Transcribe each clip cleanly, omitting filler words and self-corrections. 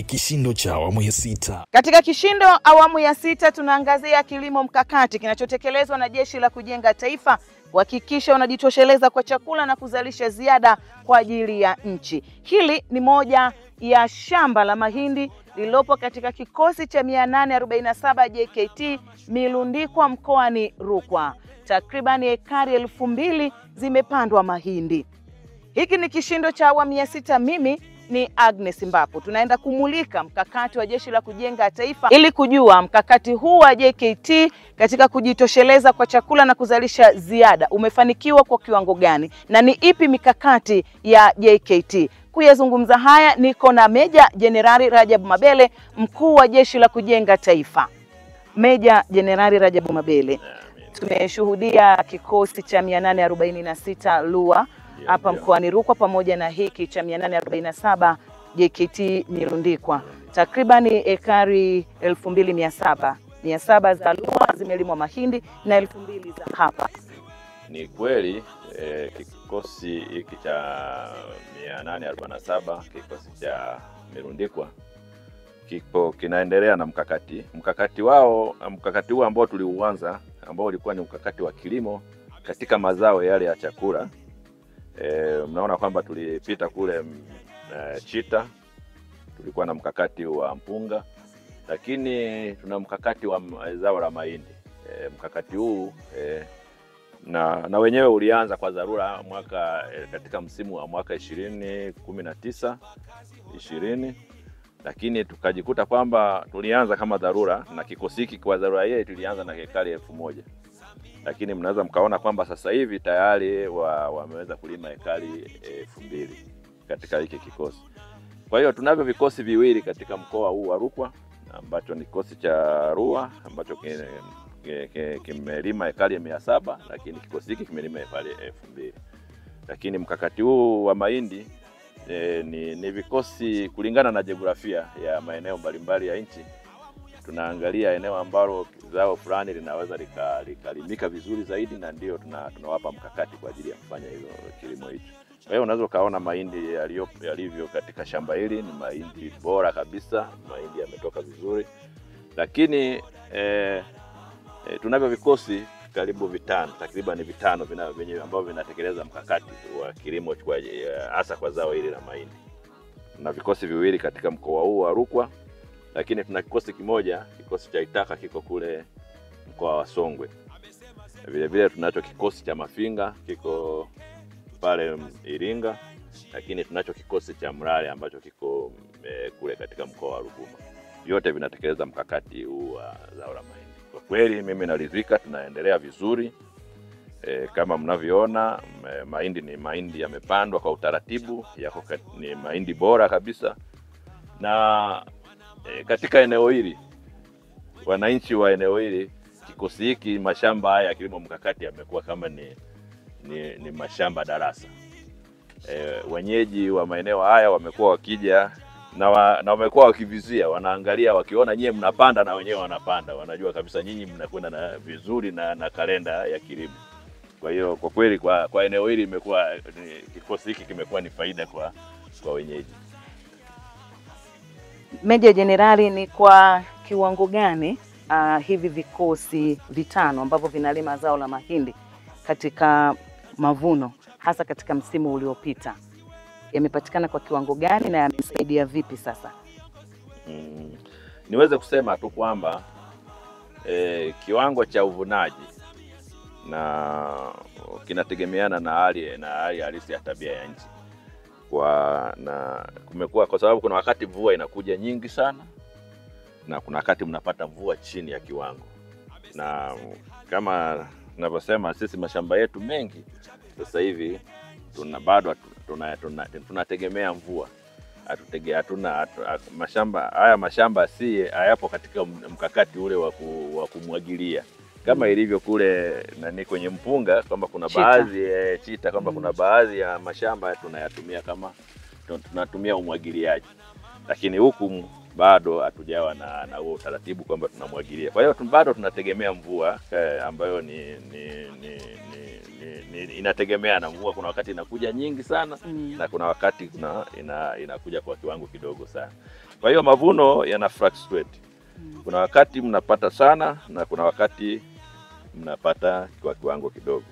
ni kishindo cha awamu ya 6. Katika kishindo awamu ya 6 tunaangazia kilimo mkakati kinachotekelezwa na Jeshi la Kujenga Taifa kuhakikisha wanajitosheleza kwa chakula na kuzalisha ziada kwa ajili ya nchi. Hili ni moja ya shamba la mahindi lililopo katika kikosi cha 847 JKT Milundikwa mkoani Rukwa. Takriban ekari 2000 zimepandwa mahindi. Hiki ni kishindo cha awamu ya 6. Mimi ni Agnes Mbapo. Tunaenda kumulika mkakati wa Jeshi la Kujenga Taifa ili kujua mkakati huu wa JKT katika kujitosheleza kwa chakula na kuzalisha ziada umefanikiwa kwa kiwango gani na ni ipi mikakati ya JKT. Kuyazungumza haya niko na Meja Jenerali Rajabu Mabele, mkuu wa Jeshi la Kujenga Taifa. Meja Jenerali Rajabu Mabele, tumeshuhudia kikosi cha 846 LUA hapa mkoani Rukwa pamoja na hiki cha 847 JKT Milundikwa. Takriban ekari 2700. 700 za LUA zimelimwa mahindi na 2000 za hapa. Ni kweli kikosi hiki cha 847 kikosi cha Milundikwa kinaendelea na mkakati huu ambao tuliuanza, ambao ulikuwa ni mkakati wa kilimo katika mazao yale ya chakula. Mnaona kwamba tulipita kule Chita, tulikuwa na mkakati wa mpunga, lakini tuna mkakati wa zao la mahindi. Mkakati huu na wenyewe ulianza kwa dharura katika msimu wa mwaka 2019 20, lakini tukajikuta kwamba tulianza kama dharura, na kikosi hiki kwa dharura yeye tulianza na ekari 1000. Lakini mnaweza mkaona kwamba sasa hivi tayari wameweza kulima ekari 2000 katika hiki kikosi. Kwa hiyo tunavyo vikosi viwili katika mkoa huu wa Rukwa, ambacho ni kikosi cha RUA ambacho kimelima ekari 700, lakini kikosi hiki kimelima ekari 2000. Lakini mkakati huu wa mahindi ni vikosi kulingana na jiografia ya maeneo mbalimbali ya nchi. Tunaangalia eneo ambalo zao fulani linaweza likalimika vizuri zaidi, na ndio tunawapa mkakati kwa ajili ya kufanya hilo kilimo hicho. Kwa hiyo unaweza kaona mahindi yalivyo katika shamba hili ni mahindi bora kabisa, mahindi yametoka vizuri. Lakini tunavyo vikosi karibu 5, takriban 5 vyenyewe ambao vinatekeleza mkakati wa kilimo hasa kwa zao hili la mahindi. Tuna vikosi viwili katika mkoa huu wa Rukwa, lakini tuna kikosi kimoja, kikosi cha Itaka kiko kule mkoa wa Songwe. Vile vile tunacho kikosi cha Mafinga kiko pale Iringa, lakini tunacho kikosi cha Mrale ambacho kiko kule katika mkoa wa Ruvuma. Yote vinatekeleza mkakati huu wa zao la mahindi. Kwa kweli mimi naridhika, tunaendelea vizuri. Kama mnavyoona mahindi yamepandwa kwa utaratibu, ni mahindi bora kabisa. Na katika eneo hili, wananchi wa eneo hili, kikosi hiki, mashamba haya ya kilimo mkakati yamekuwa kama ni mashamba darasa. Wenyeji wa maeneo haya wamekuwa wakija na wamekuwa wakivizia, wanaangalia, wakiona nyie mnapanda na wenyewe wanapanda, wanajua kabisa nyinyi mnakwenda na vizuri na kalenda ya kilimo. Kwa hiyo kwa kweli kwa eneo hili imekuwa kikosi hiki kimekuwa ni faida kwa wenyeji. Meja Jenerali, ni kwa kiwango gani hivi vikosi 5 ambavyo vinalima zao la mahindi katika mavuno hasa katika msimu uliopita yamepatikana kwa kiwango gani na yamesaidia vipi sasa? Niweze kusema tu kwamba kiwango cha uvunaji na kinategemeana na hali halisi ya tabia ya nchi. Kumekuwa kwa sababu kuna wakati mvua inakuja nyingi sana na kuna wakati mnapata mvua chini ya kiwango. Na kama ninavyosema, sisi mashamba yetu mengi sasa hivi tunategemea mvua. Mashamba si hayapo katika mkakati ule wa kumwagilia kama ilivyo kule kwenye mpunga, kwamba kuna baadhi Chita, kwamba kuna baadhi ya mashamba tunayatumia kama tunatumia umwagiliaji. Lakini huku bado hatujawa na huo utaratibu kwamba tunamwagilia. Kwa hiyo bado tunategemea mvua ambayo inategemea na mvua. Kuna wakati inakuja nyingi sana na kuna wakati inakuja kwa kiwango kidogo sana. Kwa hiyo mavuno yana fluctuate. Kuna wakati mnapata sana na kuna wakati mnapata kwa kiwango kidogo.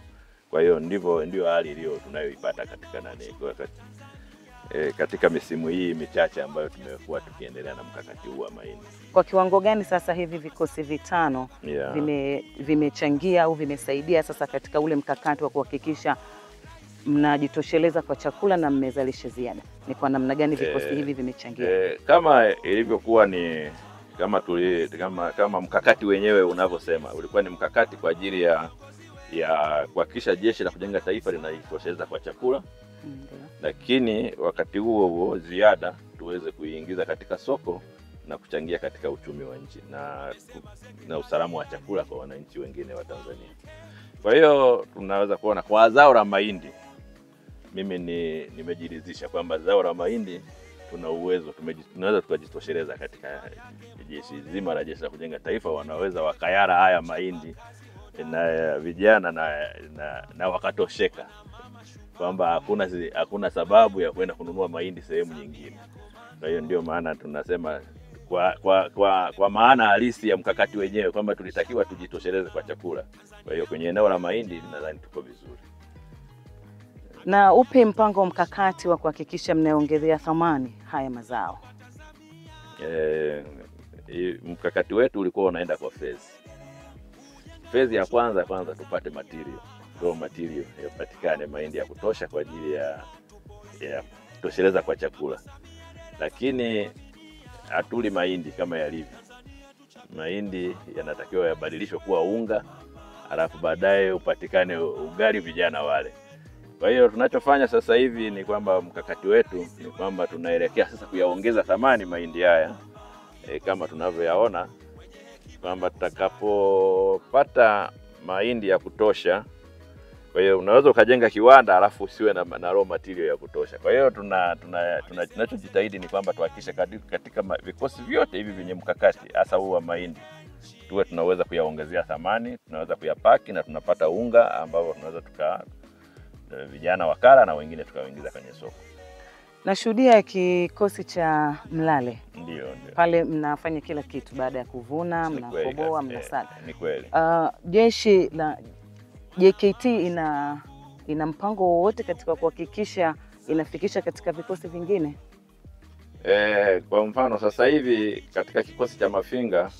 Kwa hiyo ndio hali iliyo tunayoipata katika misimu hii michache ambayo tumekuwa tukiendelea na mkakati huu wa mahindi. Kwa kiwango gani sasa hivi vikosi vitano vimechangia au vimesaidia sasa katika ule mkakati wa kuhakikisha mnajitosheleza kwa chakula na mmezalisha ziada? Ni kwa namna gani vikosi hivi vimechangia? Kama ilivyokuwa kama mkakati wenyewe unavyosema, ulikuwa ni mkakati kwa ajili ya kuhakikisha Jeshi la Kujenga Taifa linajitosheleza kwa chakula. Lakini wakati huo ziada tuweze kuiingiza katika soko na kuchangia katika uchumi wa nchi na usalama wa chakula kwa wananchi wengine wa Tanzania. Kwa hiyo tunaweza kuona kwa zao la mahindi, mimi nimejiridhisha kwamba zao la mahindi tuna uwezo, tunaweza tukajitosheleza katika jeshi zima la Jeshi la Kujenga Taifa. Wanaweza wakayara haya mahindi na vijana na wakatosheka, kwamba hakuna sababu ya kwenda kununua mahindi sehemu nyingine. Kwa hiyo ndio maana tunasema kwa maana halisi ya mkakati wenyewe kwamba tulitakiwa tujitosheleze kwa chakula. Kwa hiyo kwenye eneo la mahindi nadhani tuko vizuri. Na upi mpango mkakati wa kuhakikisha mnaongezea thamani haya mazao? Mkakati wetu ulikuwa unaenda kwa phase ya kwanza tupate raw material yapatikane mahindi ya kutosha kwa ajili ya kutosheleza kwa chakula. Lakini hatuli mahindi kama yalivyo. Mahindi yanatakiwa yabadilishwe kuwa unga, alafu baadaye upatikane ugali vijana wale. Kwa hiyo tunachofanya sasa hivi ni kwamba mkakati wetu ni kwamba tunaelekea sasa kuyaongeza thamani mahindi haya, kama tunavyoyaona kwamba tutakapopata mahindi ya kutosha. Kwa hiyo unaweza ukajenga kiwanda alafu usiwe na raw material ya kutosha. Kwa hiyo tunachojitahidi ni kwamba tuhakikishe katika vikosi vyote hivi vyenye mkakati hasa huu wa mahindi tuwe tunaweza kuyaongezea thamani, tunaweza kuyapaki na tunapata unga ambao tunaweza vijana wakala na wengine tukawaingiza kwenye soko. Nashuhudia kikosi cha Mlale. Ndio. Pale mnafanya kila kitu baada ya kuvuna, mnakoboa, mnasaga. Ni kweli. Jeshi la JKT ina mpango wowote katika kuhakikisha inafikisha katika vikosi vingine? Kwa mfano sasa hivi katika kikosi cha Mafinga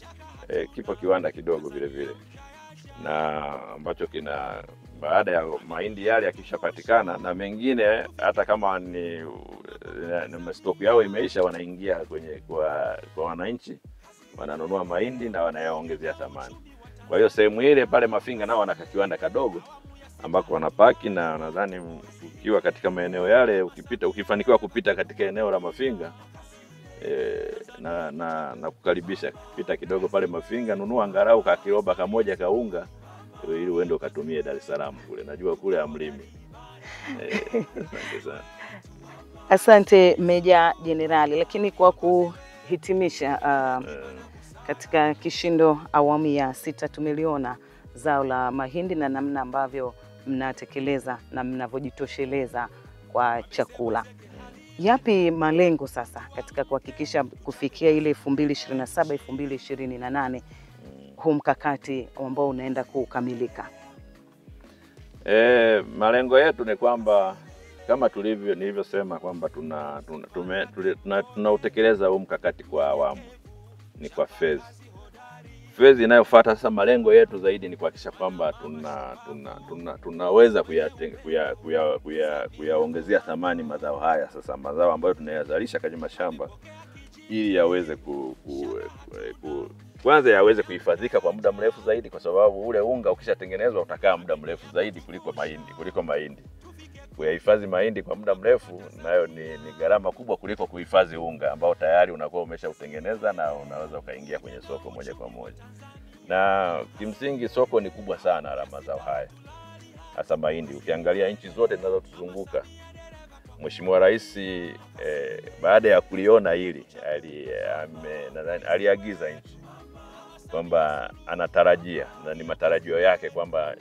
kipo kiwanda kidogo vile na ambacho baada ya mahindi yale yakishapatikana na mengine hata kama ni stock yao imeisha, wanaingia kwa wananchi, wananunua mahindi na wanayaongezea thamani. Kwa hiyo sehemu ile pale Mafinga nao wana kiwanda kadogo ambako wanapaki, na nadhani ukiwa katika maeneo yale ukifanikiwa kupita katika eneo la Mafinga na kukaribisha kupita kidogo pale Mafinga, nunua angalau kiroba kamoja kaunga ili uende ukatumie Dar es Salaam kule. Najua kule amlimi. Asante sana. Asante Meja Jenerali. Lakini kwa kuhitimisha, katika kishindo awamu ya 6 tumeliona zao la mahindi na namna ambavyo mnatekeleza na mnavyojitosheleza kwa chakula. Yapi malengo sasa katika kuhakikisha kufikia ile 2027 2028 huu mkakati ambao unaenda kukamilika? Malengo yetu ni kwamba kama nilivyosema kwamba tunautekeleza huu mkakati kwa awamu, ni kwa phase inayofuata. Sasa malengo yetu zaidi ni kuhakikisha kwamba tunaweza kuyaongezea thamani mazao haya, sasa mazao ambayo tunayazalisha kwenye mashamba, ili yaweze kwanza yaweze kuhifadhika kwa muda mrefu zaidi, kwa sababu ule unga ukishatengenezwa utakaa muda mrefu zaidi kuliko mahindi. Kuyahifadhi mahindi kwa muda mrefu nayo ni gharama kubwa kuliko kuhifadhi unga ambao tayari unakuwa umeshautengeneza na unaweza ukaingia kwenye soko moja kwa moja. Na kimsingi soko ni kubwa sana la mazao haya, hasa mahindi. Ukiangalia nchi zote zinazotuzunguka Mheshimiwa Rais baada ya kuliona hili aliagiza nchi kwamba anatarajia na ni matarajio yake kwamba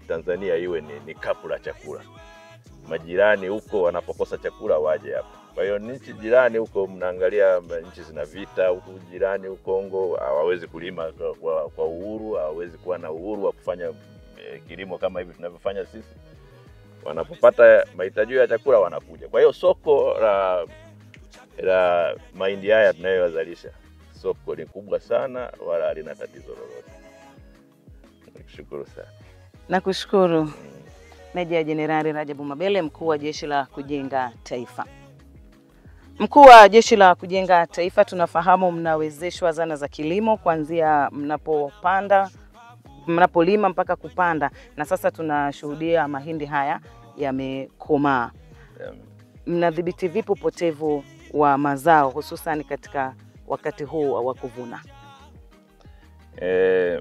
Tanzania iwe ni kapu la chakula. Majirani huko wanapokosa chakula waje hapa. Kwa hiyo nchi jirani huko mnaangalia nchi zina vita, huko jirani huko Kongo hawawezi kulima kwa uhuru, hawawezi kuwa na uhuru wa kufanya kilimo kama hivi tunavyofanya sisi. Wanapopata mahitaji ya chakula wanakuja. Kwa hiyo soko la mahindi haya tunayozalisha, soko ni kubwa sana, wala halina tatizo lolote. Nikushukuru sana. Nakushukuru. Meja Jenerali Rajabu Mabele, mkuu wa Jeshi la Kujenga Taifa. Mkuu wa Jeshi la Kujenga Taifa, tunafahamu mnawezeshwa zana za kilimo kuanzia mnapolima mpaka kupanda, na sasa tunashuhudia mahindi haya yamekomaa. Mnadhibiti vipi upotevu wa mazao hususan katika wakati huu wa kuvuna?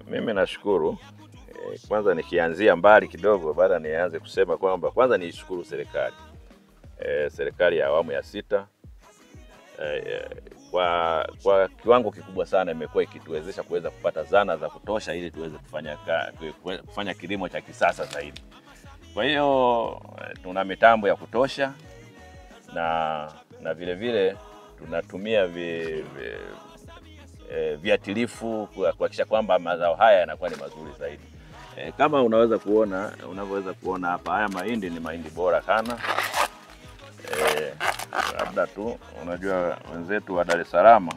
Mimi nashukuru. Kwanza nikianzia mbali kidogo, baada nianze kusema kwamba kwanza niishukuru serikali. Serikali ya awamu ya 6 kwa kiwango kikubwa sana imekuwa ikituwezesha kuweza kupata zana za kutosha ili tuweze kufanya kilimo cha kisasa zaidi. Kwa hiyo tuna mitambo ya kutosha na vile vile tunatumia viatilifu kuhakikisha kwamba mazao haya yanakuwa ni mazuri zaidi. Kama unavyoweza kuona hapa, haya mahindi ni mahindi bora sana. Labda tu unajua wenzetu wa Dar es Salaam,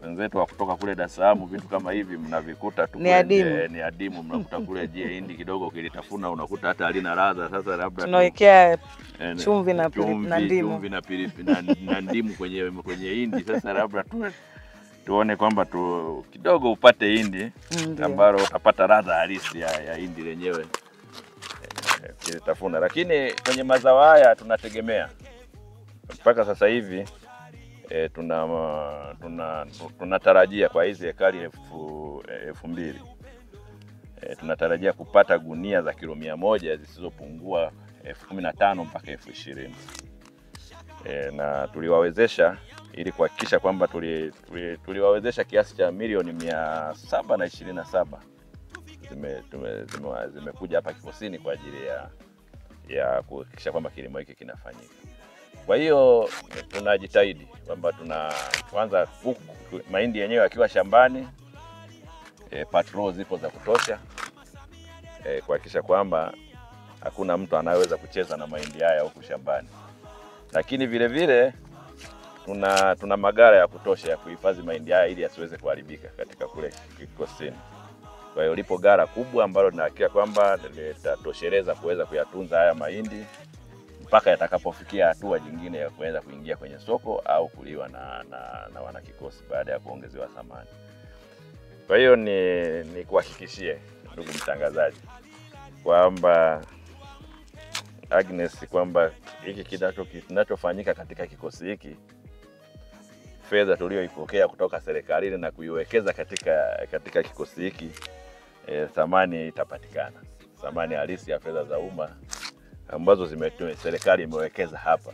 wenzetu wa kutoka kule Dar es Salaam, vitu kama hivi mnavikuta tu ni adimu. Ni adimu, mnakuta kule hindi kidogo ukilitafuna unakuta hata halina ladha. Sasa labda tunawekea chumvi na ndimu, chumvi na pilipili na ndimu kwenye hindi. Sasa labda tuone kwamba kidogo upate hindi ambalo utapata ladha halisi ya hindi lenyewe kilitafuna. Lakini kwenye mazao haya tunategemea mpaka sasa hivi tunatarajia kwa hizi ekari 2000 tunatarajia kupata gunia za kilo 100 zisizopungua 15,000 mpaka 20,000. Na tuliwawezesha ili kuhakikisha kwamba tuliwawezesha kiasi cha milioni 727 zimekuja hapa kikosini kwa ajili ya kuhakikisha kwamba kilimo hiki kinafanyika. Kwa hiyo tunajitahidi kwamba kwanza mahindi yenyewe akiwa shambani, patrol zipo za kutosha kuhakikisha kwamba hakuna mtu anayeweza kucheza na mahindi haya huko shambani. Lakini vile vile tuna magara ya kutosha ya kuhifadhi mahindi haya ili yasiweze kuharibika katika kule kikosini. Kwa hiyo lipo gara kubwa ambalo tunahakika kwamba litatosheleza kuweza kuyatunza haya mahindi mpaka yatakapofikia hatua nyingine ya kuweza kuingia kwenye soko au kuliwa na wanakikosi baada ya kuongezewa thamani. Kwa hiyo ni kuhakikishie ndugu mtangazaji kwamba Agnes, kwamba hiki kinachofanyika katika kikosi hiki, fedha tuliyoipokea kutoka serikalini na kuiwekeza katika kikosi hiki, thamani itapatikana. Thamani halisi ya fedha za umma ambazo serikali imewekeza hapa.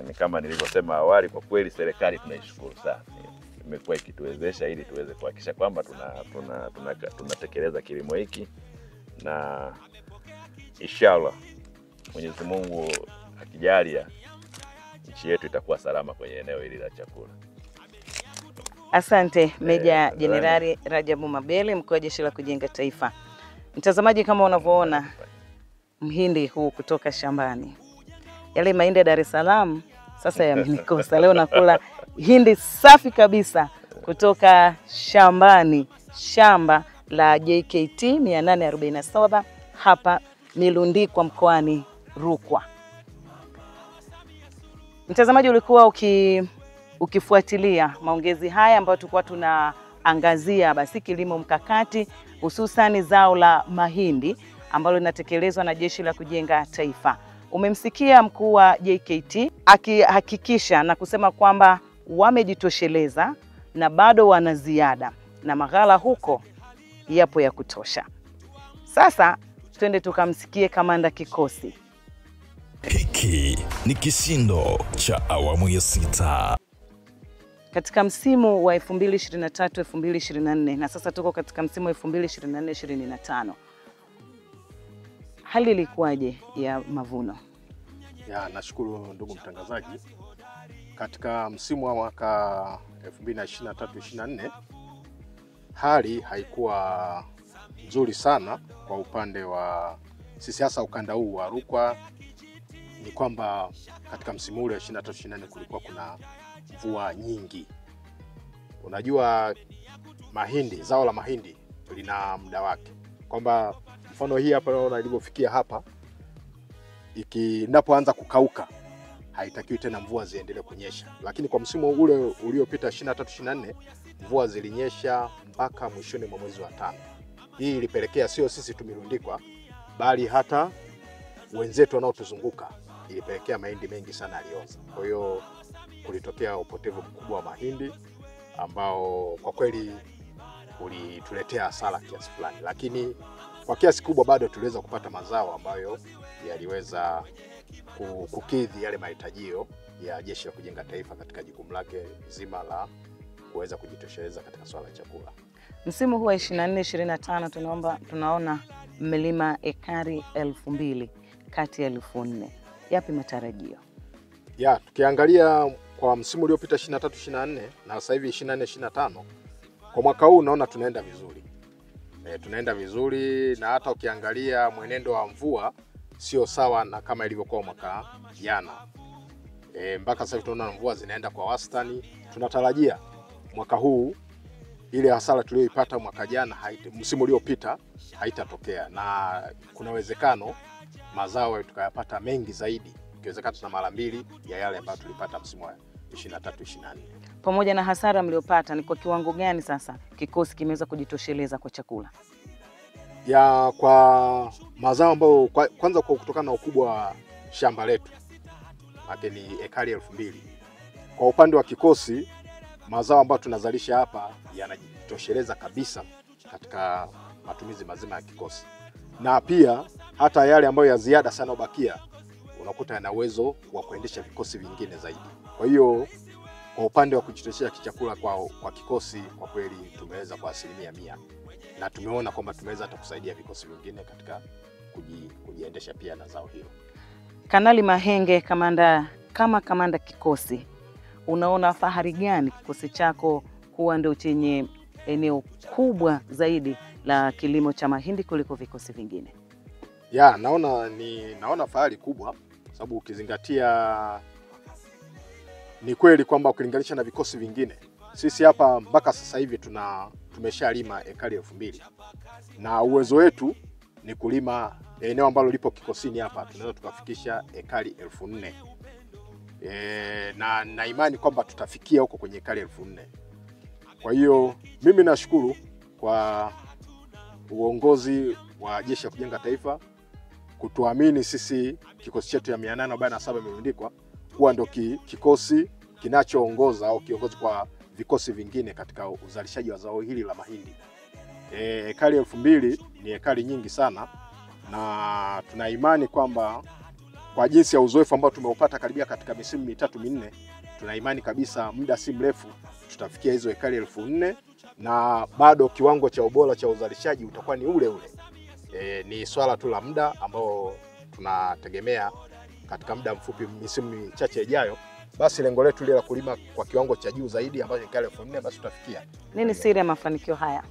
Ni kama nilivyosema awali, kwa kweli serikali tunaishukuru sana. Imekuwa ikituwezesha ili tuweze kuhakikisha kwamba tunatekeleza kilimo hiki, na inshallah Mwenyezi Mungu akijalia nchi yetu itakuwa salama kwenye eneo hili la chakula. Asante Meja Jenerali Rajabu Mabele, mkuu wa Jeshi la Kujenga Taifa. Mtazamaji, kama unavyoona mhindi huu kutoka shambani, yale mahindi ya Dar es Salaam sasa yamenikosa. Leo nakula hindi safi kabisa kutoka shambani, shamba la JKT 847 hapa Milundikwa mkoani Rukwa. Mtazamaji, ulikuwa ukifuatilia maongezi haya ambayo tulikuwa tunaangazia basi kilimo mkakati, hususan zao la mahindi ambalo linatekelezwa na Jeshi la Kujenga Taifa. Umemsikia mkuu wa JKT akihakikisha na kusema kwamba wamejitosheleza na bado wana ziada na maghala huko yapo ya kutosha. Sasa twende tukamsikie kamanda kikosi Hiki ni kishindo cha awamu ya 6. Katika msimu wa 2023-2024 na sasa tuko katika msimu wa 2024-2025. Hali ilikuwaje ya mavuno? Nashukuru ndugu mtangazaji. Katika msimu wa mwaka 2023-2024 hali haikuwa nzuri sana kwa upande wa sisi, hasa ukanda huu wa Rukwa. Ni kwamba katika msimu ule 23-24 kulikuwa kuna mvua nyingi. Unajua mahindi, zao la mahindi lina muda wake. Kwamba mfano hii hapa unaona ilivyofikia hapa, inapoanza kukauka haitakiwi tena mvua ziendelee kunyesha. Lakini kwa msimu ule uliopita 23-24 mvua zilinyesha mpaka mwishoni mwa mwezi wa 5. Hii ilipelekea sio sisi tumirundikwa, bali hata wenzetu wanaotuzunguka, ilipelekea mahindi mengi sana yalioza. Kwa hiyo kulitokea upotevu mkubwa wa mahindi ambao kwa kweli ulituletea hasara kiasi fulani, lakini kwa kiasi kubwa bado tuliweza kupata mazao ambayo yaliweza kukidhi yale mahitajio ya Jeshi la Kujenga Taifa katika jukumu lake zima la kuweza kujitosheleza katika swala la chakula. Msimu huu wa 24-25 tunaona mmelima ekari 2000 kati ya 4000. Yapi matarajio? Tukiangalia kwa msimu uliopita 23-24 na sasa hivi 24-25, kwa mwaka huu naona tunaenda vizuri. Tunaenda vizuri, na hata ukiangalia mwenendo wa mvua sio sawa na kama ilivyokuwa mwaka jana. Mpaka sasa tunaona mvua zinaenda kwa wastani. Tunatarajia mwaka huu ile hasara tuliyoipata mwaka jana msimu uliopita haitatokea, na kuna uwezekano mazao tukayapata mengi zaidi, ikiwezekana na mara 2 ya yale ambayo tulipata msimu wa 23-24. Pamoja na hasara mliopata, ni kwa kiwango gani sasa kikosi kimeweza kujitosheleza kwa chakula? Kwa mazao ambayo kwanza kwa kutokana na ukubwa wa shamba letu, ni ekari 2000. Kwa upande wa kikosi, mazao ambayo tunazalisha hapa yanajitosheleza kabisa katika matumizi mazima ya kikosi. Na pia hata yale ambayo ya ziada sana ubakia, unakuta yana uwezo wa kuendesha vikosi vingine zaidi. Kwa hiyo kwa upande wa kujitosheleza kichakula kwa kikosi, kwa kweli tumeweza kwa 100%, na tumeona kwamba tumeweza hata kusaidia vikosi vingine katika kujiendesha pia na zao hilo. Kanali Mahenge, kamanda kikosi, unaona fahari gani kikosi chako kuwa ndio chenye eneo kubwa zaidi la kilimo cha mahindi kuliko vikosi vingine? Naona fahari kubwa, sababu ukizingatia ni kweli kwamba ukilinganisha na vikosi vingine, sisi hapa mpaka sasa hivi tumeshalima ekari 2000, na uwezo wetu ni kulima eneo ambalo lipo kikosini hapa tunaweza tukafikisha ekari 4000. Na imani kwamba tutafikia huko kwenye ekari 4000. Kwa hiyo mimi nashukuru kwa uongozi wa Jeshi la Kujenga Taifa kutuamini sisi kikosi chetu ya 847 imeandikwa kuwa ndio kikosi kinachoongoza au kiongozi kwa vikosi vingine katika uzalishaji wa zao hili la mahindi. Ekari 2000 ni ekari nyingi sana, na tuna imani kwamba kwa jinsi ya uzoefu ambao tumeupata karibia katika misimu 3-4, tuna imani kabisa muda si mrefu tutafikia hizo ekari 4000, na bado kiwango cha ubora cha uzalishaji utakuwa ni ule ule. Ni swala tu la muda ambao tunategemea katika muda mfupi, misimu michache ijayo, basi lengo letu ile la kulima kwa kiwango cha juu zaidi ambacho ni ekari 4000 basi tutafikia. Nini siri ya mafanikio haya?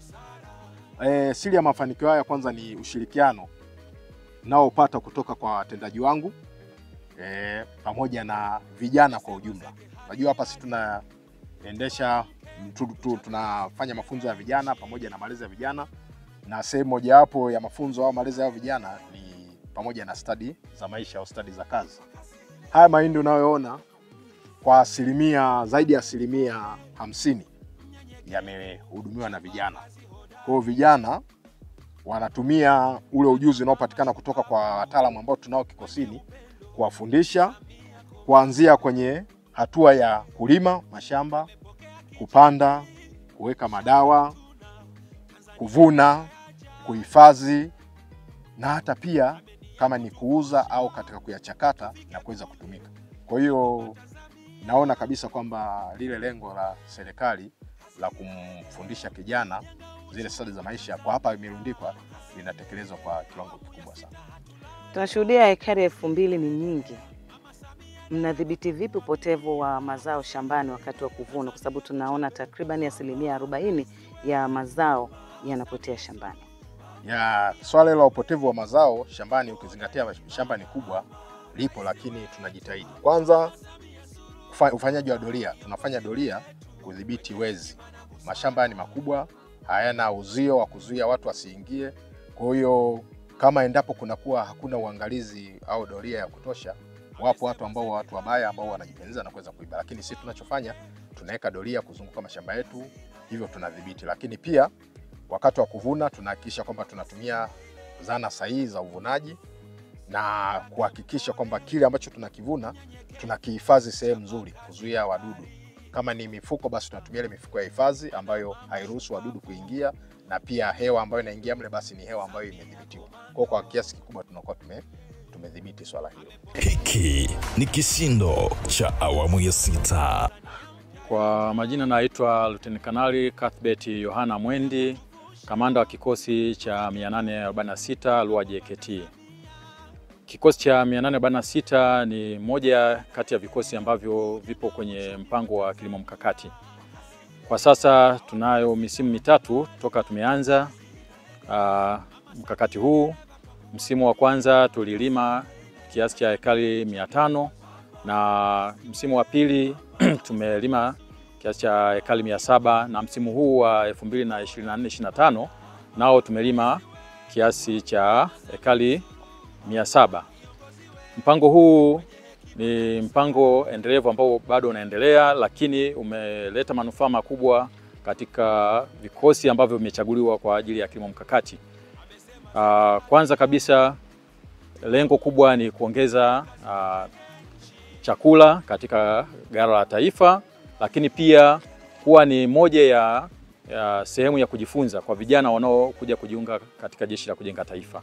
Siri ya mafanikio haya kwanza ni ushirikiano naopata kutoka kwa watendaji wangu pamoja na vijana kwa ujumla. Unajua hapa sisi tunafanya mafunzo ya vijana pamoja na malezi ya vijana, na sehemu moja hapo ya mafunzo au malezi ya vijana ni pamoja na stadi za maisha au stadi za kazi. Haya mahindi unayoona kwa zaidi ya 50% yamehudumiwa na vijana. Kwa hiyo vijana wanatumia ule ujuzi unaopatikana kutoka kwa wataalamu ambao tunao kikosini kuwafundisha kuanzia kwenye hatua ya kulima mashamba, kupanda, kuweka madawa, kuvuna, kuhifadhi, na hata pia kama ni kuuza au katika kuyachakata na kuweza kutumika. Kwa hiyo naona kabisa kwamba lile lengo la serikali la kumfundisha kijana zile stadi za maisha kwa hapa Imelundikwa linatekelezwa kwa kiwango kikubwa sana. Tunashuhudia ekari 2000 ni nyingi. Mnadhibiti vipi upotevu wa mazao shambani wakati wa kuvuna, kwa sababu tunaona takriban 40% ya mazao yanapotea shambani? Ya swala la upotevu wa mazao shambani, ukizingatia shamba ni kubwa, lipo, lakini tunajitahidi. Kwanza ufanyaji wa doria, tunafanya doria kudhibiti wezi. Mashamba ni makubwa, hayana uzio wa kuzuia watu wasiingie. Kwa hiyo kama endapo kunakuwa hakuna uangalizi au doria ya kutosha, wapo watu wabaya ambao wanajipendeza na kuweza kuiba. Lakini sisi tunachofanya, tunaweka doria kuzunguka mashamba yetu, hivyo tunadhibiti. Lakini pia wakati wa kuvuna tunahakikisha kwamba tunatumia zana sahihi za uvunaji na kuhakikisha kwamba kile ambacho tunakivuna tunakihifadhi sehemu nzuri kuzuia wadudu. Kama ni mifuko, basi tunatumia ile mifuko ya hifadhi ambayo hairuhusu wadudu kuingia, na pia hewa ambayo inaingia mle basi ni hewa ambayo imedhibitiwa. Kwa kiasi kikubwa tunakuwa tumedhibiti swala hilo. Hiki ni kishindo cha awamu ya 6. Kwa majina naitwa Luteni Kanali Cuthbert Yohana Mwendi, kamanda wa kikosi cha 846 Lua JKT. Kikosi cha 846 ni moja kati ya vikosi ambavyo vipo kwenye mpango wa kilimo mkakati. Kwa sasa tunayo misimu mitatu toka tumeanza mkakati huu. Msimu wa kwanza tulilima kiasi cha ekari 500 na msimu wa pili tumelima kiasi cha ekari 700, na msimu huu wa 2024-25 nao tumelima kiasi cha ekari 700. Mpango huu ni mpango endelevu ambao bado unaendelea, lakini umeleta manufaa makubwa katika vikosi ambavyo vimechaguliwa kwa ajili ya kilimo mkakati. Kwanza kabisa lengo kubwa ni kuongeza chakula katika ghala la taifa, lakini pia kuwa ni moja ya sehemu ya kujifunza kwa vijana wanaokuja kujiunga katika Jeshi la Kujenga Taifa.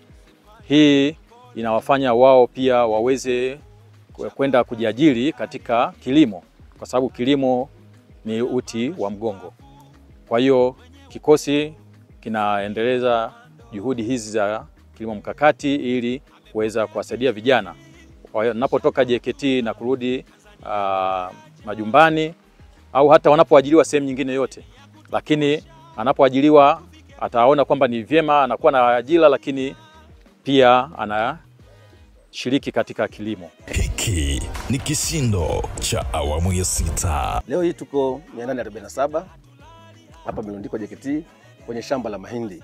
Hii inawafanya wao pia waweze kwenda kujiajiri katika kilimo, kwa sababu kilimo ni uti wa mgongo. Kwa hiyo kikosi kinaendeleza juhudi hizi za kilimo mkakati ili kuweza kuwasaidia vijana wanapotoka JKT na kurudi majumbani au hata wanapoajiriwa sehemu nyingine yote. Lakini anapoajiriwa ataona kwamba ni vyema anakuwa na ajira, lakini pia anashiriki katika kilimo. Hiki ni kishindo cha awamu ya 6. Leo hii tuko 847 hapa Imelundikwa JKT kwenye shamba la mahindi.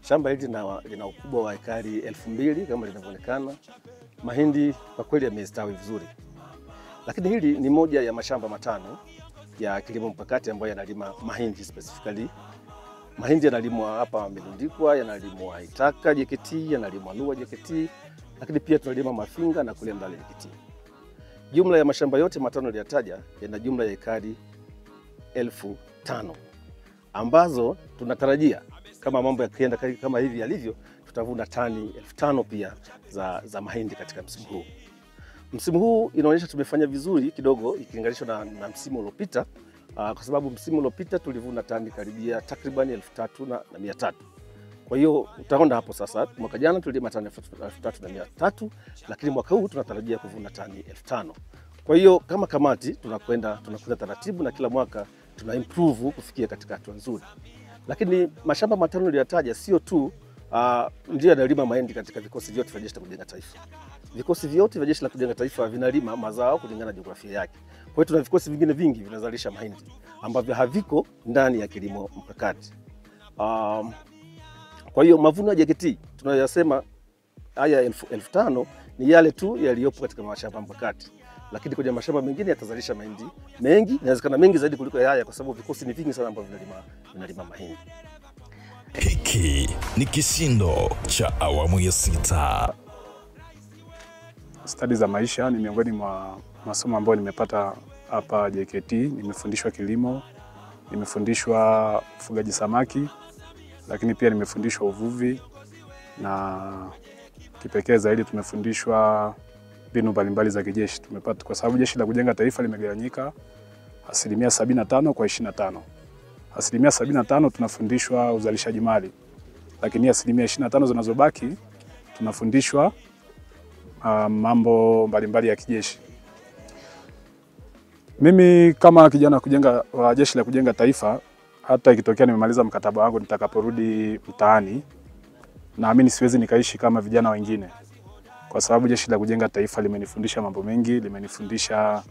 Shamba hili lina ukubwa wa ekari 2000 kama linavyoonekana. Mahindi kwa kweli yamestawi vizuri. Lakini hili ni moja ya mashamba matano ya kilimo mkakati ambayo yanalima mahindi specifically. Mahindi yanalimwa hapa Imelundikwa, yanalimwa Itaka JKT, yanalimwa Lua JKT, lakini pia tunalima Mafinga na kule Mbale JKT. Jumla ya mashamba yote matano niliyataja yana jumla ya ekari 5000 ambazo tunatarajia kama mambo yakienda kama hivi yalivyo, tutavuna tani 5000 pia za mahindi katika msimu huu. Msimu huu inaonyesha tumefanya vizuri kidogo ikilinganishwa na msimu uliopita, kwa sababu msimu uliopita tulivuna tani karibia takriban 3300. Kwa hiyo utaona hapo sasa, mwaka jana tulilima tani 3300, lakini mwaka huu tunatarajia kuvuna tani 5000. Kwa hiyo kama kamati tunakwenda taratibu na kila mwaka tuna improve kufikia katika hatua nzuri. Lakini mashamba matano niliyataja sio tu ndio yanalima mahindi katika vikosi vyote vya Jeshi la Kujenga Taifa. Vikosi vyote vya Jeshi la Kujenga Taifa vinalima mazao kulingana na jiografia yake. Kwa hiyo tuna vikosi vingine vingi vinazalisha mahindi ambavyo haviko ndani ya kilimo mkakati. Kwa hiyo mavuno ya JKT tunayosema haya 5000 ni yale tu yaliyopo katika mashamba mkakati. Lakini kwenye mashamba mengine yatazalisha mahindi mengi, inawezekana mengi zaidi kuliko haya kwa sababu vikosi ni vingi sana ambavyo vinalima mahindi. Hiki ni kishindo cha awamu ya 6. Stadi za maisha ni miongoni mwa masomo ambayo nimepata hapa JKT. Nimefundishwa kilimo, nimefundishwa ufugaji samaki, lakini pia nimefundishwa uvuvi na kipekee zaidi tumefundishwa mbinu mbalimbali za kijeshi. Tumepata kwa sababu Jeshi la Kujenga Taifa limegawanyika 75% kwa 25%. 75% tunafundishwa uzalishaji mali, lakini 25% zinazobaki tunafundishwa mambo mbalimbali ya kijeshi. Mimi kama kijana wa Jeshi la Kujenga Taifa, hata ikitokea nimemaliza mkataba wangu, nitakaporudi mtaani, naamini siwezi nikaishi kama vijana wengine, kwa sababu Jeshi la Kujenga Taifa limenifundisha mambo mengi, limenifundisha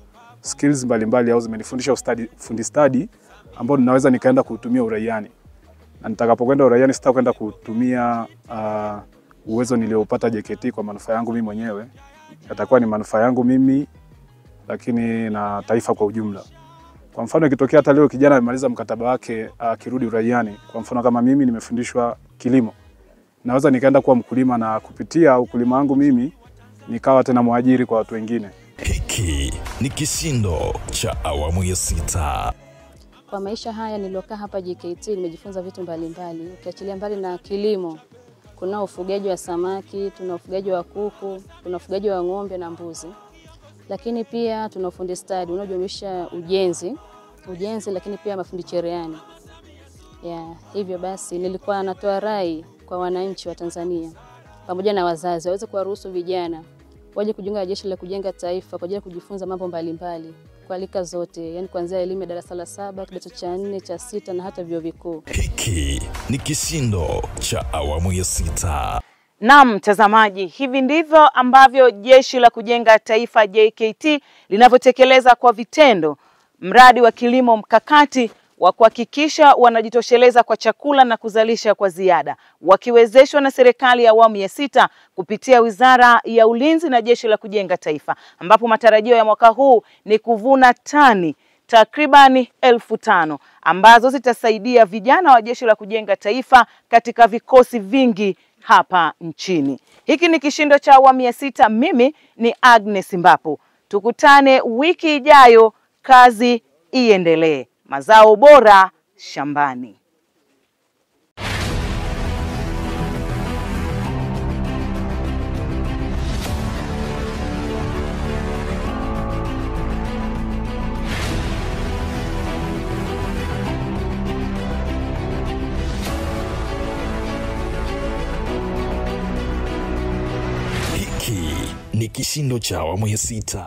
skills mbalimbali au zimenifundisha fundi stadi ambao ninaweza nikaenda kutumia uraiani. Na nitakapokwenda uraiani sitakwenda kutumia uwezo niliopata JKT kwa manufaa yangu mimi mwenyewe. Yatakuwa ni manufaa yangu mimi, lakini na taifa kwa ujumla. Kwa mfano ikitokea hata leo kijana amemaliza mkataba wake akirudi uraiani, kwa mfano kama mimi nimefundishwa kilimo, naweza nikaenda kuwa mkulima na kupitia ukulima wangu mimi nikawa tena mwajiri kwa watu wengine. Hiki ni kishindo cha awamu ya 6. Kwa maisha haya niliokaa hapa JKT nimejifunza vitu mbalimbali. Ukiachilia mbali na kilimo, kuna ufugaji wa samaki, tuna ufugaji wa kuku, tuna ufugaji wa ng'ombe na mbuzi. Lakini pia tuna ufundi stadi unaojumuisha ujenzi lakini pia mafundi cherehani. Hivyo basi nilikuwa natoa rai kwa wananchi wa Tanzania pamoja na wazazi waweze kuwaruhusu vijana waje kujiunga na Jeshi la Kujenga Taifa kwa ajili ya kujifunza mambo mbalimbali kwa rika zote, yani kuanzia elimu ya darasa la 7, kidato cha 4, cha 6 na hata vyuo vikuu. Hiki ni kishindo cha awamu ya 6. Naam mtazamaji, hivi ndivyo ambavyo Jeshi la Kujenga Taifa JKT linavyotekeleza kwa vitendo mradi wa kilimo mkakati wa kuhakikisha wanajitosheleza kwa chakula na kuzalisha kwa ziada, wakiwezeshwa na serikali ya awamu ya 6 kupitia Wizara ya Ulinzi na Jeshi la Kujenga Taifa, ambapo matarajio ya mwaka huu ni kuvuna tani takribani 5,000 ambazo zitasaidia vijana wa Jeshi la Kujenga Taifa katika vikosi vingi hapa nchini. Hiki ni kishindo cha awamu ya 6. Mimi ni Agnes Mbapu. Tukutane wiki ijayo, kazi iendelee. Mazao bora shambani. Hiki ni kishindo cha awamu ya 6.